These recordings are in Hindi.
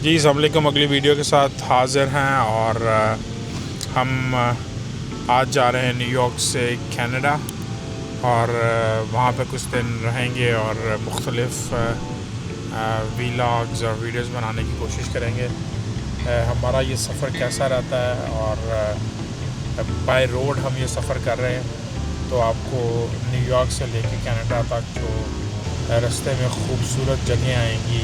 जी अस्सलाम वालेकुम। अगली वीडियो के साथ हाज़िर हैं और हम आज जा रहे हैं न्यूयॉर्क से कनाडा और वहाँ पे कुछ दिन रहेंगे और मुख्तलिफ़ वीलॉग्स और वीडियोस बनाने की कोशिश करेंगे। हमारा ये सफ़र कैसा रहता है और बाय रोड हम ये सफ़र कर रहे हैं, तो आपको न्यूयॉर्क से लेके कनाडा तक जो रास्ते में ख़ूबसूरत जगह आएंगी,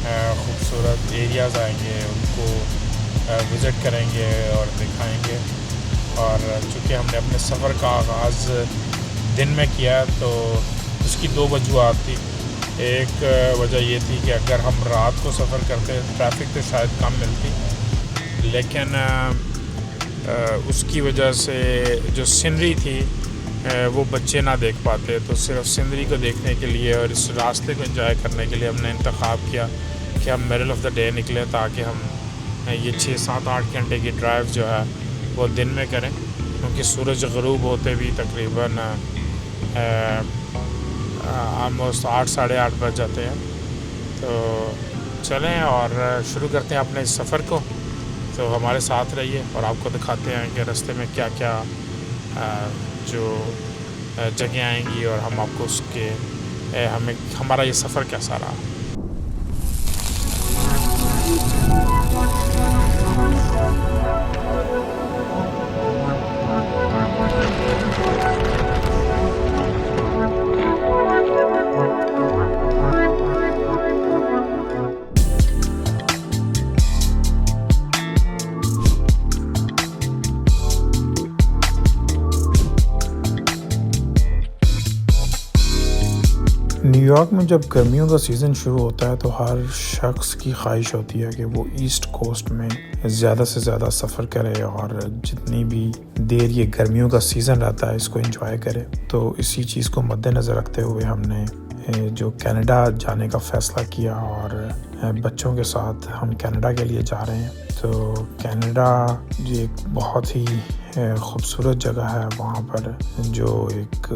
ख़ूबसूरत एरियाज़ आएंगे, उनको विज़िट करेंगे और दिखाएंगे। और चूँकि हमने अपने सफ़र का आगाज़ दिन में किया तो उसकी दो वजूहत थी। एक वजह ये थी कि अगर हम रात को सफ़र करते ट्रैफिक तो शायद कम मिलती, लेकिन उसकी वजह से जो सीनरी थी वो बच्चे ना देख पाते, तो सिर्फ सीनरी को देखने के लिए और इस रास्ते को एंजॉय करने के लिए हमने इंतखाब किया कि हम मिडल ऑफ़ द डे निकलें, ताकि हम ये 6-7-8 घंटे की ड्राइव जो है वो दिन में करें, क्योंकि सूरज ग़रूब होते भी तकरीबन आलमोस्ट 8-8:30 बज जाते हैं। तो चलें और शुरू करते हैं अपने इस सफ़र को। तो हमारे साथ रहिए और आपको दिखाते हैं कि रास्ते में क्या क्या जो जगह आएंगी और हम आपको उसके हमारा ये सफ़र कैसा रहा। न्यूयॉर्क में जब गर्मियों का सीज़न शुरू होता है तो हर शख्स की ख्वाहिश होती है कि वो ईस्ट कोस्ट में ज़्यादा से ज़्यादा सफ़र करे और जितनी भी देर ये गर्मियों का सीज़न रहता है इसको एंजॉय करे। तो इसी चीज़ को मद्देनज़र रखते हुए हमने जो कनाडा जाने का फ़ैसला किया और बच्चों के साथ हम कनाडा के लिए जा रहे हैं। तो कनाडा ये एक बहुत ही ख़ूबसूरत जगह है। वहाँ पर जो एक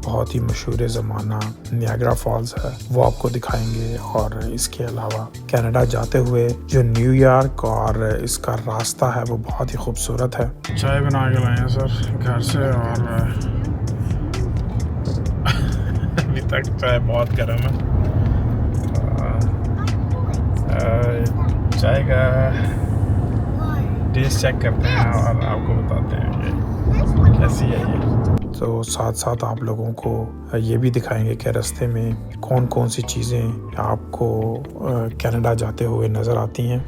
बहुत ही मशहूर ज़माना नियाग्रा फॉल्स है वो आपको दिखाएंगे, और इसके अलावा कनाडा जाते हुए जो न्यूयॉर्क और इसका रास्ता है वो बहुत ही खूबसूरत है। चाय बना के लाए हैं सर घर से, और अभी तक चाय बहुत गर्म है। चाय का टेस्ट चेक करते हैं और आपको बताते हैं कि कैसी है ये। तो साथ साथ आप लोगों को ये भी दिखाएंगे कि रास्ते में कौन कौन सी चीज़ें आपको कनाडा जाते हुए नज़र आती हैं।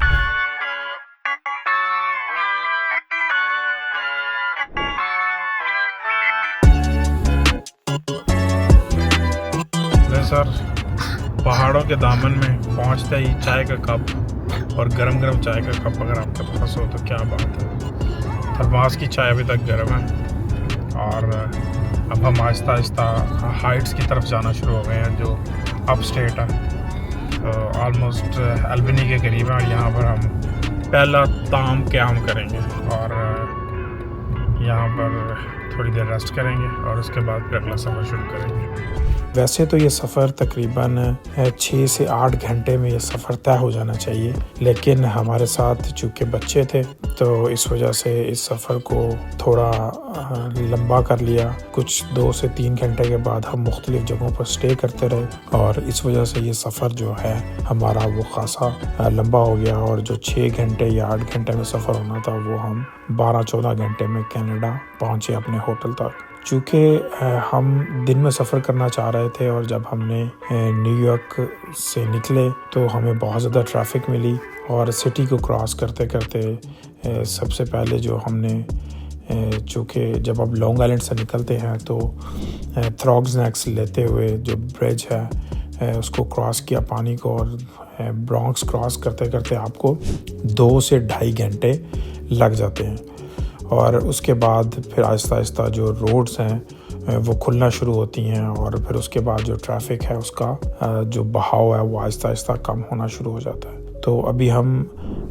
सर पहाड़ों के दामन में पहुंचते ही चाय का कप और गरम गरम चाय का कप अगर आपके पास हो तो क्या बात है। थरमास की चाय अभी तक गर्म है और अब हम आहिस्ता आहिस्ता हाइट्स की तरफ जाना शुरू हो गए हैं जो अप स्टेट है। तो ऑलमोस्ट अल्बनी के करीब है और यहाँ पर हम पहला ताम क़याम करेंगे और यहाँ पर थोड़ी देर रेस्ट करेंगे और उसके बाद फिर अगला सफ़र शुरू करेंगे। वैसे तो ये सफ़र तकरीबन 6 से 8 घंटे में ये सफ़र तय हो जाना चाहिए, लेकिन हमारे साथ चूँकि बच्चे थे तो इस वजह से इस सफ़र को थोड़ा लंबा कर लिया। कुछ 2 से 3 घंटे के बाद हम मुख्तलिफ़ जगहों पर स्टे करते रहे और इस वजह से ये सफ़र जो है हमारा वो खासा लंबा हो गया, और जो 6 घंटे या 8 घंटे में सफ़र होना था वो हम 12-14 घंटे में कनाडा पहुँचे अपने होटल तक। चूँकि हम दिन में सफ़र करना चाह रहे थे और जब हमने न्यूयॉर्क से निकले तो हमें बहुत ज़्यादा ट्रैफिक मिली, और सिटी को क्रॉस करते करते सबसे पहले जो हमने चूँकि जब आप लॉन्ग आइलैंड से निकलते हैं तो थ्रॉग्स नेक्स लेते हुए जो ब्रिज है उसको क्रॉस किया पानी को, और ब्रॉन्क्स क्रॉस करते करते आपको 2 से 2.5 घंटे लग जाते हैं। और उसके बाद फिर आहिस्ता आहिस्ता जो रोड्स हैं वो खुलना शुरू होती हैं, और फिर उसके बाद जो ट्रैफिक है उसका जो बहाव है वो आहिस्ता आहिस्ता कम होना शुरू हो जाता है। तो अभी हम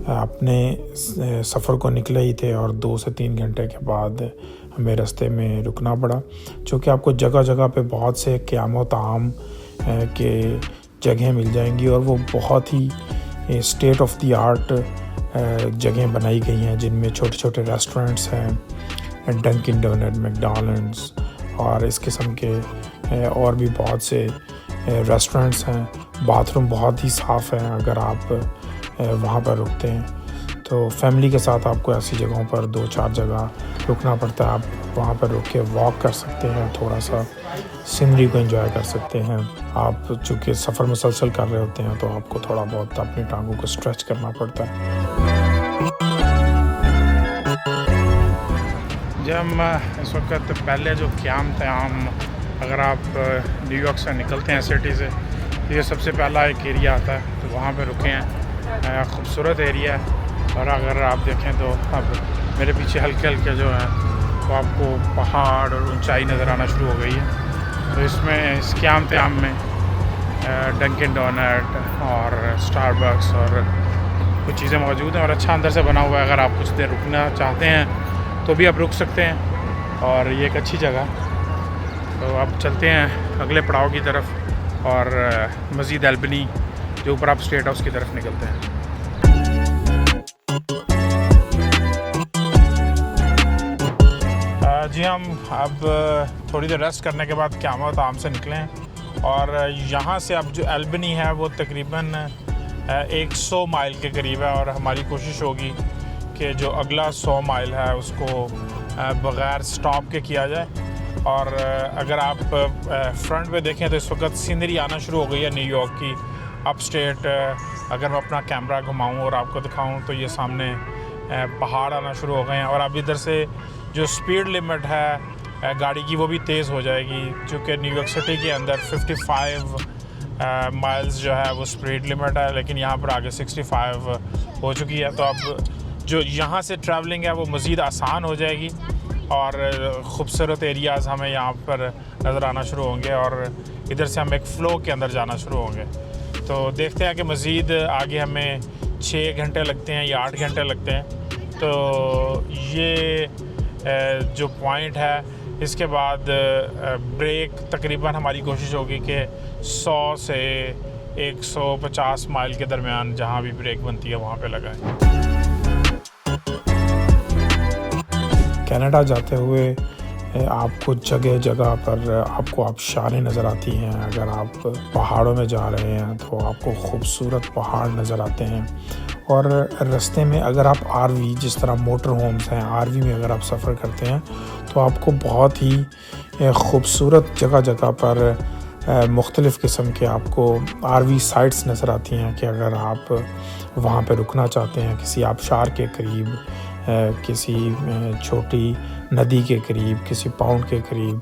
अपने सफ़र को निकले ही थे और 2 से 3 घंटे के बाद हमें रास्ते में रुकना पड़ा, क्योंकि आपको जगह जगह पे बहुत से क़याम व ताम के जगह मिल जाएंगी और वो बहुत ही ये स्टेट ऑफ द आर्ट जगह बनाई गई हैं, जिनमें छोटे छोटे रेस्टोरेंट्स हैं, डंकिन डोनट, मैकडॉनल्ड्स और इस किस्म के और भी बहुत से रेस्टोरेंट्स हैं। बाथरूम बहुत ही साफ़ हैं। अगर आप वहाँ पर रुकते हैं तो फैमिली के साथ आपको ऐसी जगहों पर 2-4 जगह रुकना पड़ता है। आप वहाँ पर रुक के वॉक कर सकते हैं, थोड़ा सा सीनरी को एंजॉय कर सकते हैं। आप चूँकि सफ़र मुसलसल कर रहे होते हैं तो आपको थोड़ा बहुत अपनी टांगों को स्ट्रेच करना पड़ता है। जब हम इस वक्त पहले जो क़याम थे, हम अगर आप न्यूयॉर्क से निकलते हैं सिटी से, तो ये सबसे पहला एक एरिया आता है, तो वहाँ पे रुके हैं। ख़ूबसूरत एरिया है। और अगर आप देखें तो अब मेरे पीछे हल्के हल्के जो हैं तो आपको पहाड़ और ऊंचाई नज़र आना शुरू हो गई है। तो इसमें इस क़याम में डंकिन डोनट और स्टारबक्स और कुछ चीज़ें मौजूद हैं और अच्छा अंदर से बना हुआ है। अगर आप कुछ देर रुकना चाहते हैं तो भी आप रुक सकते हैं और ये एक अच्छी जगह। तो अब चलते हैं अगले पड़ाव की तरफ और मस्जिद अल्बनी जो ऊपर आप स्टेट हाउस की तरफ निकलते हैं। जी हम अब थोड़ी देर रेस्ट करने के बाद क़यामत आम से निकले हैं और यहाँ से अब जो अल्बनी है वो तकरीबन 100 माइल के करीब है और हमारी कोशिश होगी कि जो अगला 100 माइल है उसको बग़ैर स्टॉप के किया जाए। और अगर आप फ्रंट पे देखें तो इस वक्त सीनरी आना शुरू हो गई है न्यूयॉर्क की अप स्टेट। अगर मैं अपना कैमरा घुमाऊँ और आपको दिखाऊँ तो ये सामने पहाड़ आना शुरू हो गए हैं और अब इधर से जो स्पीड लिमिट है गाड़ी की वो भी तेज़ हो जाएगी, चूँकि न्यूयॉर्क सिटी के अंदर 55 माइल्स जो है वो स्पीड लिमिट है, लेकिन यहाँ पर आगे 65 हो चुकी है। तो अब जो यहाँ से ट्रैवलिंग है वो मज़ीद आसान हो जाएगी और ख़ूबसूरत एरियाज़ हमें यहाँ पर नज़र आना शुरू होंगे और इधर से हम एक फ़्लो के अंदर जाना शुरू होंगे। तो देखते हैं कि मज़ीद आगे हमें 6 घंटे लगते हैं या 8 घंटे लगते हैं। तो ये जो पॉइंट है, इसके बाद ब्रेक तकरीबन हमारी कोशिश होगी कि 100 से 150 माइल के दरमियान जहाँ भी ब्रेक बनती है वहाँ पे लगाएं। कनाडा जाते हुए आपको जगह जगह पर आपको आबशारें नज़र आती हैं। अगर आप पहाड़ों में जा रहे हैं तो आपको खूबसूरत पहाड़ नज़र आते हैं और रास्ते में अगर आप आरवी, जिस तरह मोटर होम्स हैं, आरवी में अगर आप सफ़र करते हैं तो आपको बहुत ही खूबसूरत जगह जगह पर मुख्तलिफ़ किस्म के आपको आरवी साइट्स नज़र आती हैं कि अगर आप वहाँ पर रुकना चाहते हैं किसी आबशार के करीब, किसी छोटी नदी के करीब, किसी पाउंड के करीब,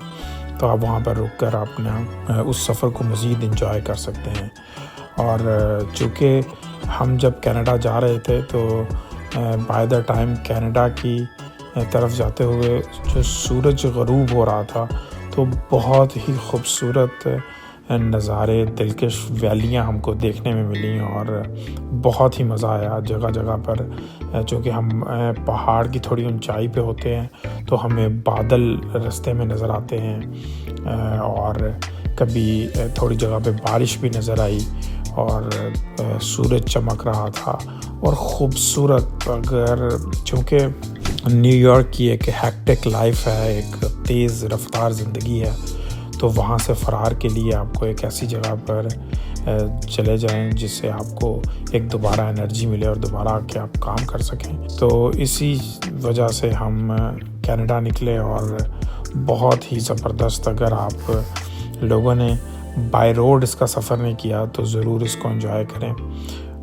तो आप वहाँ पर रुककर अपना उस सफ़र को मज़ीद इंजॉय कर सकते हैं। और चूँकि हम जब कनाडा जा रहे थे तो बाय द टाइम कनाडा की तरफ जाते हुए जो सूरज ग़रूब हो रहा था तो बहुत ही खूबसूरत नज़ारे, दिलकश वैलियाँ हमको देखने में मिली और बहुत ही मज़ा आया। जगह जगह पर चूँकि हम पहाड़ की थोड़ी ऊंचाई पे होते हैं तो हमें बादल रास्ते में नज़र आते हैं और कभी थोड़ी जगह पे बारिश भी नज़र आई और सूरज चमक रहा था और ख़ूबसूरत। अगर चूँकि न्यूयॉर्क की एक हेक्टिक लाइफ है, एक तेज़ रफ्तार ज़िंदगी है, तो वहाँ से फ़रार के लिए आपको एक ऐसी जगह पर चले जाएं जिससे आपको एक दोबारा एनर्जी मिले और दोबारा आके आप काम कर सकें। तो इसी वजह से हम कनाडा निकले और बहुत ही ज़बरदस्त। अगर आप लोगों ने बाय रोड इसका सफ़र नहीं किया तो ज़रूर इसको एंजॉय करें।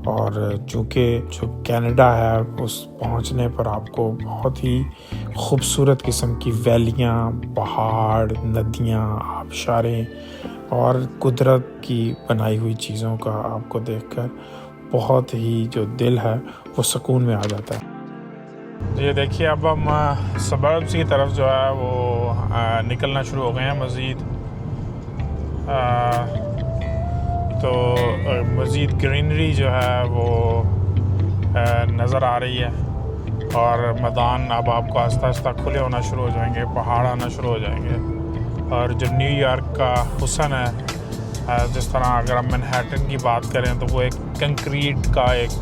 और चूँकि जो कनाडा है उस पहुँचने पर आपको बहुत ही खूबसूरत किस्म की वैलियाँ, पहाड़, नदियाँ, आबशारें और कुदरत की बनाई हुई चीज़ों का आपको देखकर बहुत ही जो दिल है वो सुकून में आ जाता है। ये देखिए अब हम सबर्ब्स की तरफ जो है वो निकलना शुरू हो गए हैं मज़ीद। तो मज़ीद ग्रीनरी जो है वो नज़र आ रही है और मैदान अब आपको आस्ता आस्ता खुले होना शुरू हो जाएंगे, पहाड़ आना शुरू हो जाएंगे और जो न्यूयॉर्क का हुस्न है जिस तरह अगर हम मैनहट्टन की बात करें तो वो एक कंक्रीट का एक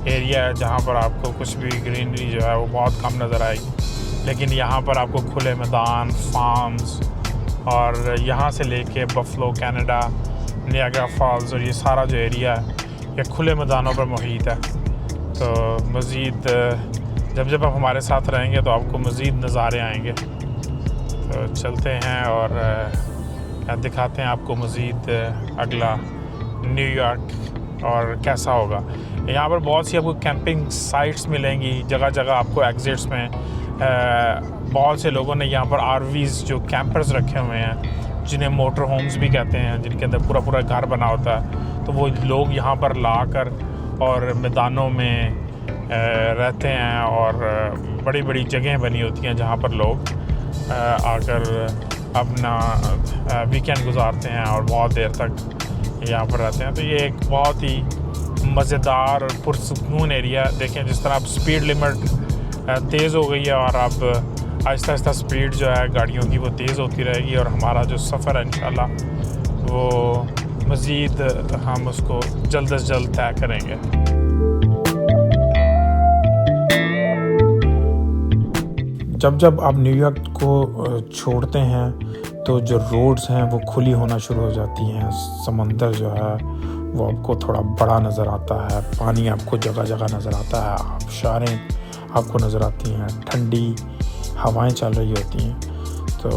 एरिया है जहाँ पर आपको कुछ भी ग्रीनरी जो है वो बहुत कम नज़र आएगी। लेकिन यहाँ पर आपको खुले मैदान, फार्म्स और यहाँ से लेके बफलो, कनाडा, नियाग्रा फॉल्स और ये सारा जो एरिया है ये खुले मैदानों पर मुहित है। तो मज़ीद जब आप हमारे साथ रहेंगे तो आपको मज़ीद नज़ारे आएंगे। तो चलते हैं और दिखाते हैं आपको मज़ीद अगला न्यूयॉर्क और कैसा होगा। यहाँ पर बहुत सी आपको कैंपिंग साइट्स मिलेंगी, जगह जगह आपको एग्जिट्स में बहुत से लोगों ने यहाँ पर आरवीज़ जो कैंपर्स रखे हुए हैं, जिन्हें मोटर होम्स भी कहते हैं, जिनके अंदर पूरा घर बना होता है। तो वो लोग यहाँ पर लाकर और मैदानों में रहते हैं और बड़ी बड़ी जगहें बनी होती हैं जहाँ पर लोग आकर अपना वीकेंड गुजारते हैं और बहुत देर तक यहाँ पर रहते हैं। तो ये एक बहुत ही मज़ेदार और पुरसुकून एरिया। देखें जिस तरह अब स्पीड लिमिट तेज़ हो गई है और अब आहिस्ता आहिस्ता स्पीड जो है गाड़ियों की वो तेज़ होती रहेगी और हमारा जो सफ़र है इंशाल्लाह वो मज़ीद हम उसको जल्द से जल्द तय करेंगे। जब आप न्यूयॉर्क को छोड़ते हैं तो जो रोड्स हैं वो खुली होना शुरू हो जाती हैं। समंदर जो है वो आपको थोड़ा बड़ा नज़र आता है, पानी आपको जगह जगह नज़र आता है, आबशारें आपको नज़र आती हैं, ठंडी हवाएं चल रही होती हैं। तो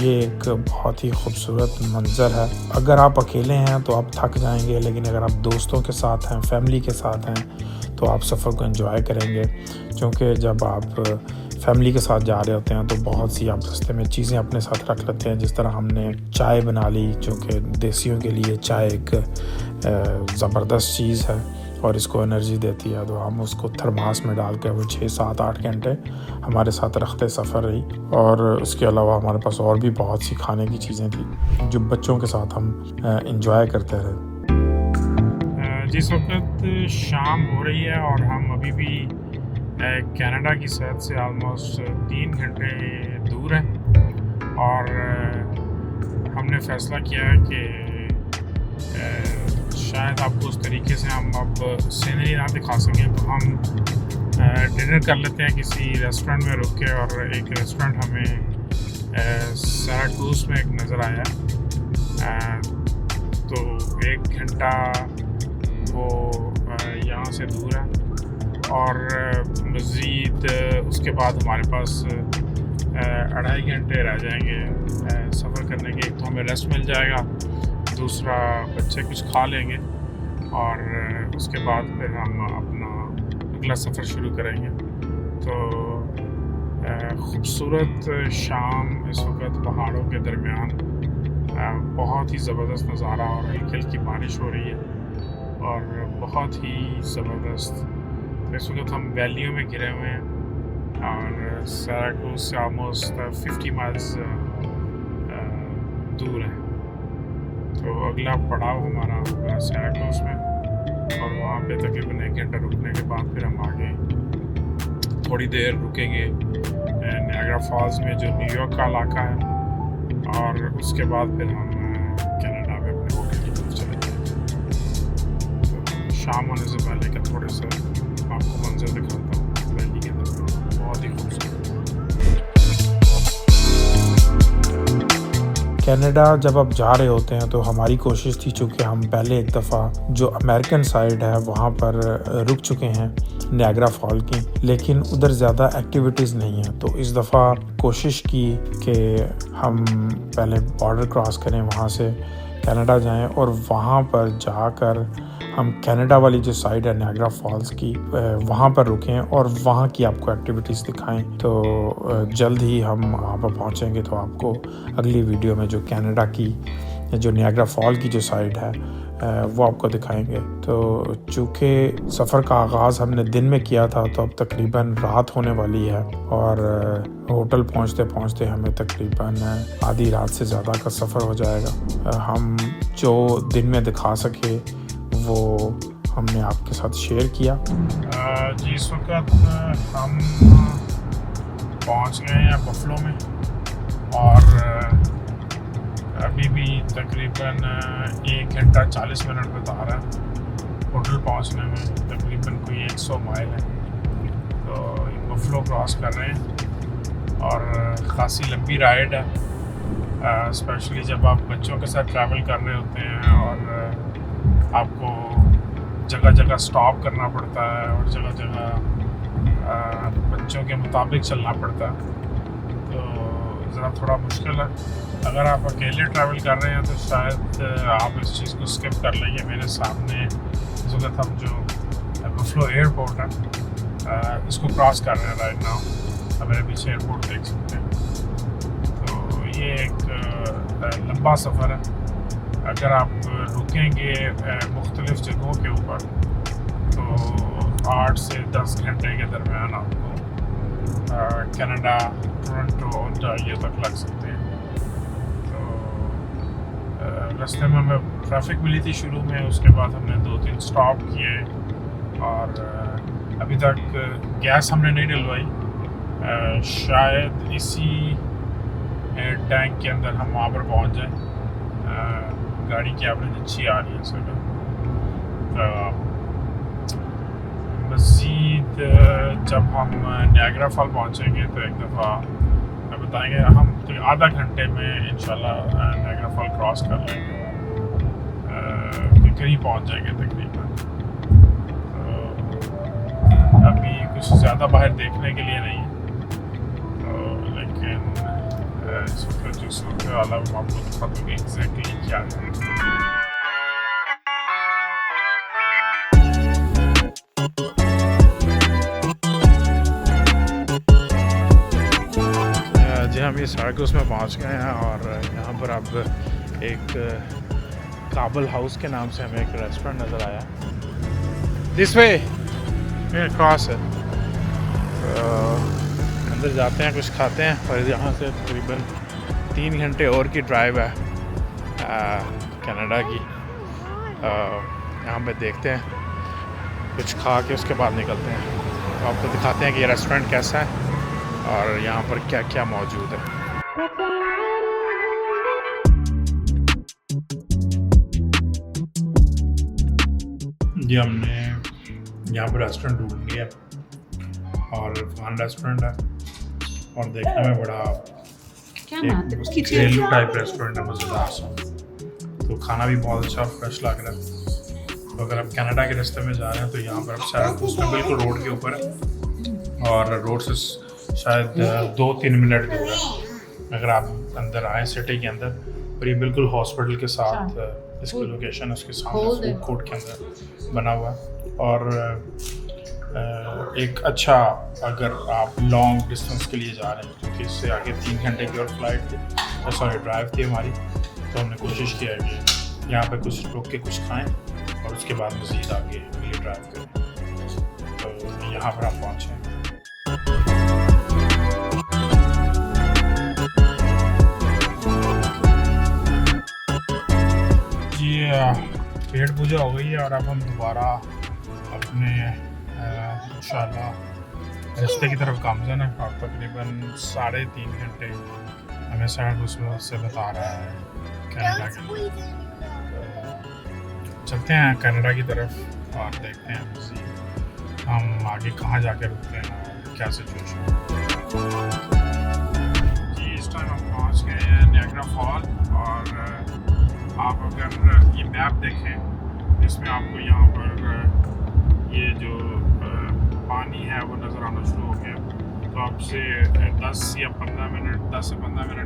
ये एक बहुत ही खूबसूरत मंज़र है। अगर आप अकेले हैं तो आप थक जाएंगे, लेकिन अगर आप दोस्तों के साथ हैं, फैमिली के साथ हैं तो आप सफ़र को एंजॉय करेंगे। क्योंकि जब आप फैमिली के साथ जा रहे होते हैं तो बहुत सी आप रास्ते में चीज़ें अपने साथ रख लेते हैं। जिस तरह हमने चाय बना ली, जो कि देसियों के लिए चाय एक ज़बरदस्त चीज़ है और इसको एनर्जी देती है। तो हम उसको थर्मास में डाल के वो 6, 7, 8 घंटे हमारे साथ रखते सफ़र रही। और उसके अलावा हमारे पास और भी बहुत सी खाने की चीज़ें थी जो बच्चों के साथ हम इंजॉय करते रहे। जिस वक्त शाम हो रही है और हम अभी भी कनाडा की सरहद से आलमोस्ट 3 घंटे दूर हैं और हमने फ़ैसला किया है कि शायद आपको उस तरीके से हम अब सीनरी ना दिखा सकें, तो हम डिनर कर लेते हैं किसी रेस्टोरेंट में रुक के। और एक रेस्टोरेंट हमें सिराकूज़ में एक नज़र आया, तो 1 घंटा वो यहाँ से दूर है और मज़ीद उसके बाद हमारे पास 2.5 घंटे रह जाएंगे सफ़र करने के। एक तो हमें रेस्ट मिल जाएगा, दूसरा बच्चे कुछ खा लेंगे और उसके बाद फिर हम अपना अगला सफ़र शुरू करेंगे। तो ख़ूबसूरत शाम इस वक्त पहाड़ों के दरमियान, बहुत ही ज़बरदस्त नज़ारा और हल्की हल्की बारिश हो रही है और बहुत ही ज़बरदस्त। इस वक्त हम वैलियों में घिरे हुए हैं और सिराकूज़ से ऑलमोस्ट 50 माइल्स दूर है। तो अगला पड़ाव हमारा सिराकूज़ में और वहाँ पे तकरीबन 1 घंटा रुकने के बाद फिर हम आगे थोड़ी देर रुकेंगे नियाग्रा फॉल्स में जो न्यूयॉर्क का इलाका है और उसके बाद फिर हम कनाडा में अपने होटल की तरफ चलेंगे। तो शाम होने से पहले का थोड़े से आपको मंजर दिखाता हूँ वैली के अंदर, बहुत ही खूबसूरत। कनाडा जब आप जा रहे होते हैं तो हमारी कोशिश थी, चूँकि हम पहले एक दफ़ा जो अमेरिकन साइड है वहाँ पर रुक चुके हैं नियाग्रा फॉल की, लेकिन उधर ज़्यादा एक्टिविटीज़ नहीं है। तो इस दफ़ा कोशिश की कि हम पहले बॉर्डर क्रॉस करें, वहाँ से कनाडा जाएं और वहाँ पर जाकर हम कनाडा वाली जो साइड है नियाग्रा फॉल्स की वहाँ पर रुकें और वहाँ की आपको एक्टिविटीज़ दिखाएं। तो जल्द ही हम वहाँ पर पहुँचेंगे तो आपको अगली वीडियो में जो कनाडा की जो नियाग्रा फॉल की जो साइड है वो आपको दिखाएंगे। तो चूँकि सफ़र का आगाज़ हमने दिन में किया था तो अब तकरीबन रात होने वाली है और होटल पहुँचते पहुँचते हमें तकरीबन आधी रात से ज़्यादा का सफ़र हो जाएगा। हम जो दिन में दिखा सके वो हमने आपके साथ शेयर किया। जी इस वक्त हम पहुंच गए हैं बफलो में और अभी भी तकरीबन 1 घंटा 40 मिनट बता रहा है होटल पहुंचने में, तकरीबन कोई 100 माइल है। तो बफलो क्रॉस कर रहे हैं और ख़ासी लंबी राइड है, स्पेशली जब आप बच्चों के साथ ट्रैवल कर रहे होते हैं और आपको जगह जगह स्टॉप करना पड़ता है और जगह जगह बच्चों के मुताबिक चलना पड़ता है, तो ज़रा थोड़ा मुश्किल है। अगर आप अकेले ट्रैवल कर रहे हैं तो शायद आप इस चीज़ को स्किप कर लेंगे। मेरे सामने इस वक्त हम जो बफलो एयरपोर्ट है इसको क्रॉस कर रहे हैं राइट नाउ। मेरे पीछे एयरपोर्ट देख सकते हैं। तो ये एक लंबा सफ़र है। अगर आप रुकेंगे मुख्तलिफ़ जगहों के ऊपर तो 8 से 10 घंटे के दरमियान आपको कनाडा, टोरंटो, ओंटारियो तक लग सकते हैं। रास्ते में हमें ट्रैफिक मिली थी शुरू में, उसके बाद हमने 2-3 स्टॉप किए और अभी तक गैस हमने नहीं डलवाई। शायद इसी टैंक के अंदर हम वहाँ पर पहुँच जाएं। गाड़ी की एवरेज अच्छी आ रही है सर। मज़ीद जब हम नियाग्रा फॉल पहुँचेंगे तो एक दफ़ा बताएंगे। हम तो आधा घंटे में इंशाल्लाह नियाग्रा फॉल क्रॉस कर लेंगे, करीब पहुंच जाएंगे तकरीबन। तो अभी कुछ ज़्यादा बाहर देखने के लिए नहीं है, तो लेकिन इस वक्त जो सूरत वाला वो आपको दिखा दूँगी एग्जैक्टली क्या है। हम ये सारकोस में पहुंच गए हैं और यहाँ पर अब एक काबल हाउस के नाम से हमें एक रेस्टोरेंट नज़र आया। दिस वे क्रॉस है, अंदर जाते हैं, कुछ खाते हैं और यहाँ से तकरीबन 3 घंटे और की ड्राइव है कनाडा की। यहाँ पे देखते हैं, कुछ खा के उसके बाद निकलते हैं। तो आपको दिखाते हैं कि ये रेस्टोरेंट कैसा है और यहाँ पर क्या क्या मौजूद है। जी हमने यहाँ पर रेस्टोरेंट ढूंढ लिया और फान रेस्टोरेंट है और देखने में बड़ा एक घरेलू टाइप रेस्टोरेंट है, मज़ेदार सा। तो खाना भी बहुत अच्छा फ्रेश लग रहा है। तो अगर आप कनाडा के रास्ते में जा रहे हैं तो यहाँ पर आप सैरकूस में बिल्कुल रोड के ऊपर है और रोड से शायद 2-3 मिनट दूर है। अगर आप अंदर आए सिटी के अंदर, और ये बिल्कुल हॉस्पिटल के साथ इसकी लोकेशन है, उसके सामने फूड कोर्ट के अंदर बना हुआ है। और एक अच्छा, अगर आप लॉन्ग डिस्टेंस के लिए जा रहे हैं, क्योंकि इससे आगे 3 घंटे की और फ्लाइट थी, सॉरी ड्राइव थी हमारी, तो हमने कोशिश किया है कि यहाँ पे कुछ रुक के कुछ खाएं और उसके बाद मज़ीद आगे के लिए ड्राइव करें। तो यहाँ पर आप पहुँचें। पेट पूजा हो गई है और अब हम दोबारा अपने इंशाल्लाह रास्ते की तरफ गामज़न है और तकरीबन 3.5 घंटे हमें सारकूस से बता रहा है कनाडा के। चलते हैं कनाडा की तरफ और देखते हैं हम आगे कहाँ जाके रुकते हैं और क्या सिचुएशन जी। इस टाइम हम पहुँच गए हैं नियाग्रा फॉल और आप अगर ये मैप देखें इसमें आपको यहाँ पर ये जो पानी है वो नज़र आना शुरू हो गया। तो आपसे 10 से 15 मिनट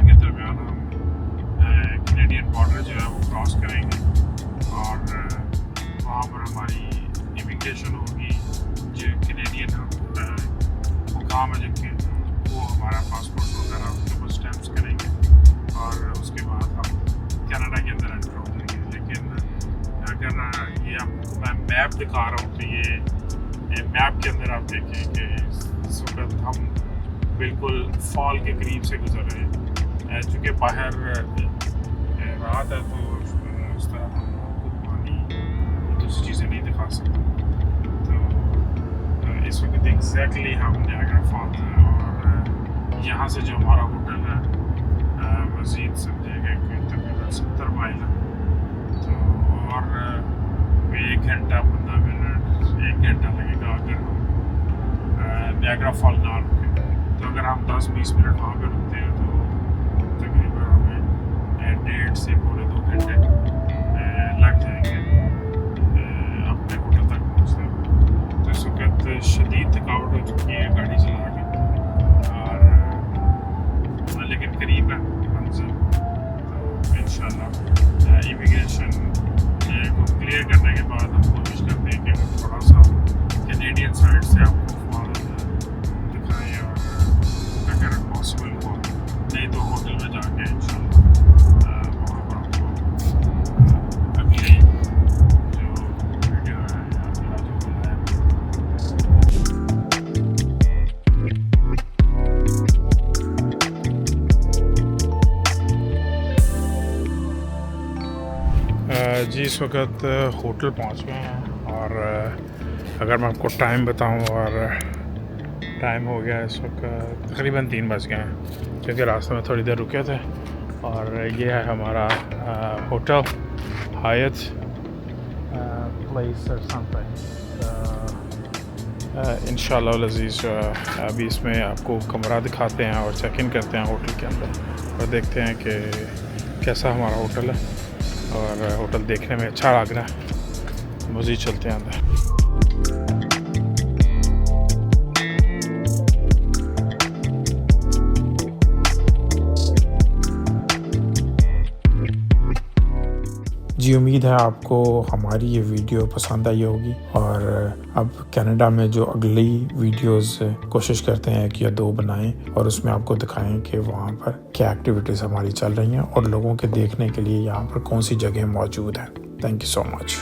के दरमियान हम कैनेडियन बॉर्डर जो है वो क्रॉस करेंगे और वहाँ पर हमारी इमिग्रेशन होगी। जो कैनेडियन वो काम है जिनके, वो हमारा पासपोर्ट वगैरह उसके ऊपर स्टैम्प्स करेंगे और उसके बाद हम कनाडा के अंदर एंटर हो जाएंगे। लेकिन अगर ये आपको मैं मैप दिखा रहा हूँ तो ये मैप के अंदर आप देखें कि इस वक्त हम बिल्कुल फॉल के करीब से गुजर रहे हैं। चूँकि बाहर रात है तो इस तरह हम आपको पानी दूसरी चीज़ें नहीं दिखा सकते। तो इस वक्त एग्जैक्टली हम नियाग्रा फॉल्स हैं और यहाँ से जो हमारा होटल है मज़ीद समझेगा कि तकरीबन तकरीबन 70 माइल है। तो और 1 घंटा 15 मिनट 1 घंटा लगेगा अगर हम नियाग्रा फॉल ना रुके। तो अगर हम 10-20 मिनट वहाँ पे रुकते हैं तो तकरीबन हमें 1.5 से पौने 2 घंटे लग जाएंगे अपने होटल तक पहुँचने में। तो इस वक्त शदीद थकावट हो चुकी है गाड़ी चला के, और लेकिन करीब है मंजिल। तो इंशाल्लाह इमिग्रेशन को क्लियर करने के बाद हम कोशिश करते हैं कि हम थोड़ा सा कैनेडियन साइड से आपको फॉल दिखाएँ, और अगर पॉसिबल हो नहीं तो होटल में जाके इंशाल्लाह वहाँ पर आपको अगली जो वीडियो है या अगला जो है जी इस वक्त होटल पहुंच गए हैं। और अगर मैं आपको टाइम बताऊं, और टाइम हो गया इस वक्त तकरीबन 3 बज गए हैं, क्योंकि रास्ते में थोड़ी देर रुके थे। और ये है हमारा होटल हायत प्लेस और समथिंग। इंशाल्लाह अज़ीज़ अभी इसमें आपको कमरा दिखाते हैं और चेक इन करते हैं होटल के अंदर, और देखते हैं कि कैसा हमारा होटल है। और होटल देखने में अच्छा लग रहा है। मज़ीद चलते हैं अंदर। जी उम्मीद है आपको हमारी ये वीडियो पसंद आई होगी, और अब कनाडा में जो अगली वीडियोस कोशिश करते हैं कि या 2 बनाएं, और उसमें आपको दिखाएं कि वहाँ पर क्या एक्टिविटीज़ हमारी चल रही हैं और लोगों के देखने के लिए यहाँ पर कौन सी जगह मौजूद है। Thank you so much.